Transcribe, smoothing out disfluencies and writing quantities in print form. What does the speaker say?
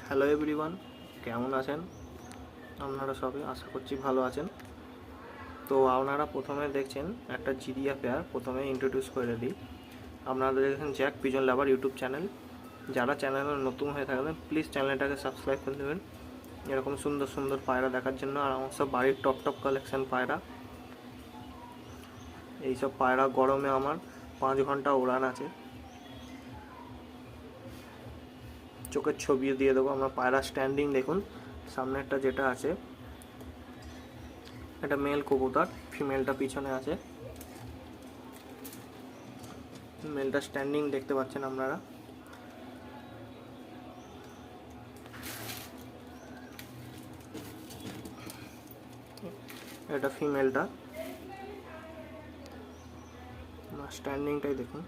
Hello everyone, কেমন আছেন আপনারা? সবাই আশা করছি ভালো আছেন। তো আপনারা প্রথমে দেখছেন একটা জিরিয়া পেয়ার, প্রথমে ইন্ট্রোডিউস করে দিই। আপনারা দেখছেন জ্যাক পিজন লাভার ইউটিউব চ্যানেল। যারা চ্যানেলে নতুন হয়ে থাকবেন প্লিজ চ্যানেলটাকে সাবস্ক্রাইব করে দেবেন এরকম সুন্দর সুন্দর পায়রা দেখার জন্য। আর আমার সব বাড়ির টপ টপ কালেকশান পায়রা। এইসব পায়রা গরমে আমার 5 ঘন্টা উড়ান আছে। চোখের ছবিও দিয়ে দেবো। আমার পায়রা স্ট্যান্ডিং দেখুন, সামনেরটা যেটা আছে এটা মেল কবুতর, ফিমেলটা পিছনে আছে। মেলটা স্ট্যান্ডিং দেখতে পাচ্ছেন আপনারা। এটা ফিমেলটা, স্ট্যান্ডিংটাই দেখুন।